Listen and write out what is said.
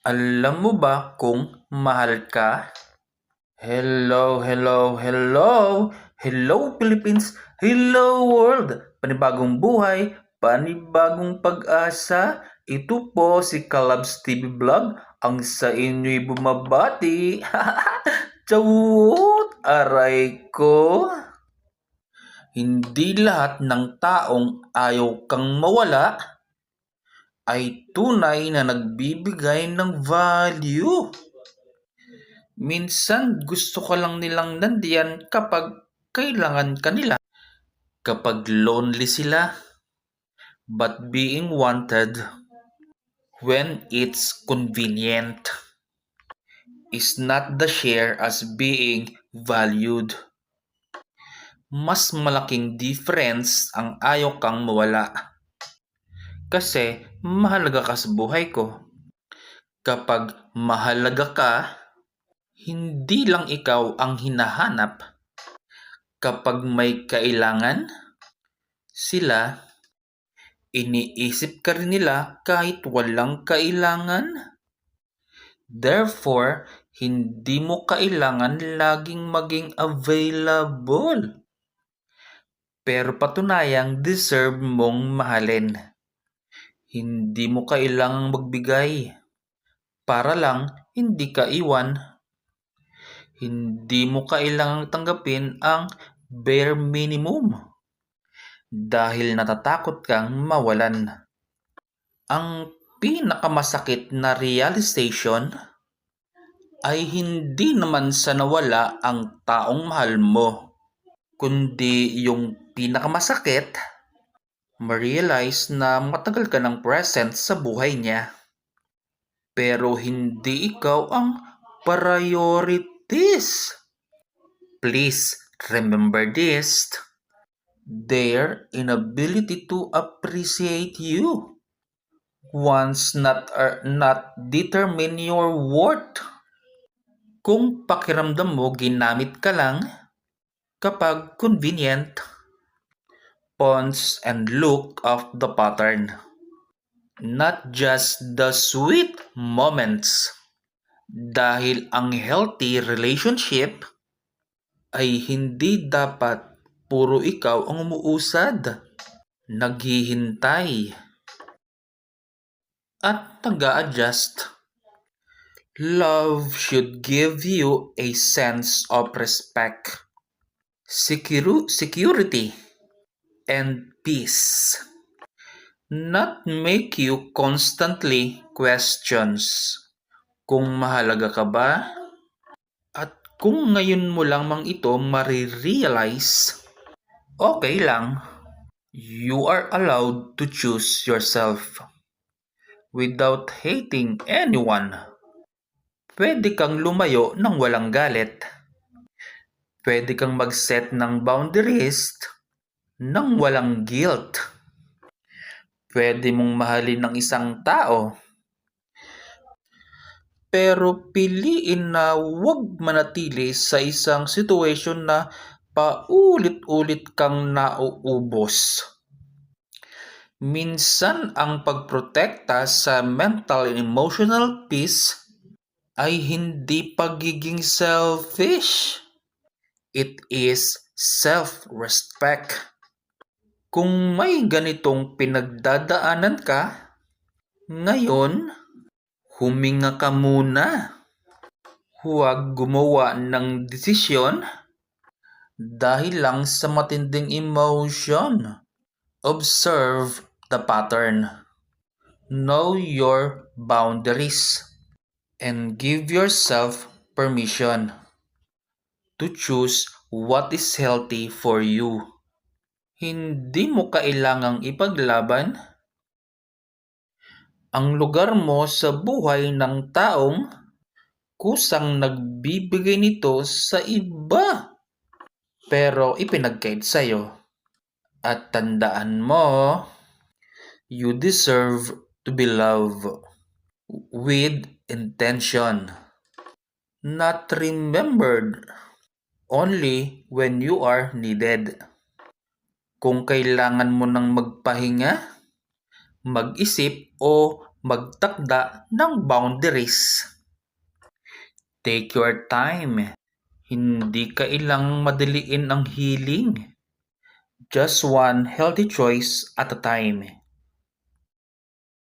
Alam mo ba kung mahal ka? Hello, hello, hello! Hello Philippines! Hello world! Panibagong buhay, panibagong pag-asa. Ito po si Kalabs TV Vlog, ang sa inyo'y bumabati. Chawot! Aray ko! Hindi lahat ng taong ayaw kang mawala ay tunay na nagbibigay ng value. Minsan gusto ka lang nilang nandiyan kapag kailangan ka nila. Kapag lonely sila, but being wanted when it's convenient is not the share as being valued. Mas malaking difference ang ayaw kang mawala. Kasi mahalaga ka sa buhay ko. Kapag mahalaga ka, hindi lang ikaw ang hinahanap. Kapag may kailangan, sila, iniisip ka rin nila kahit walang kailangan. Therefore, hindi mo kailangan laging maging available. Pero patunayang deserve mong mahalin. Hindi mo kailangang magbigay para lang hindi ka iwan. Hindi mo kailangang tanggapin ang bare minimum dahil natatakot kang mawalan. Ang pinakamasakit na realization ay hindi naman sa nawala ang taong mahal mo, kundi yung pinakamasakit, ma-realize na matagal ka ng present sa buhay niya. Pero hindi ikaw ang priorities. Please remember this. Their inability to appreciate you once not determine your worth. Kung pakiramdam mo ginamit ka lang kapag convenient, pause and look of the pattern. Not just the sweet moments. Dahil ang healthy relationship ay hindi dapat puro ikaw ang umuusad, naghihintay, at nag-a-adjust. Love should give you a sense of respect, security, and peace. Not make you constantly questions kung mahalaga ka ba at kung ngayon mo lang mang ito marirealize. Okay lang, you are allowed to choose yourself without hating anyone. Pwede kang lumayo ng walang galit. Pwede kang mag-set ng boundaries ng walang guilt. Pwede mong mahalin ng isang tao. Pero piliin na huwag manatili sa isang sitwasyon na paulit-ulit kang nauubos. Minsan ang pagprotekta sa mental and emotional peace ay hindi pagiging selfish. It is self-respect. Kung may ganitong pinagdadaanan ka, ngayon, huminga ka muna. Huwag gumawa ng desisyon dahil lang sa matinding emotion. Observe the pattern. Know your boundaries. And give yourself permission to choose what is healthy for you. Hindi mo kailangang ipaglaban ang lugar mo sa buhay ng taong kusang nagbibigay nito sa iba pero ipinagkait sa'yo. At tandaan mo, you deserve to be loved with intention, not remembered only when you are needed. Kung kailangan mo nang magpahinga, mag-isip o magtakda ng boundaries. Take your time. Hindi kailang madaliin ang healing. Just one healthy choice at a time.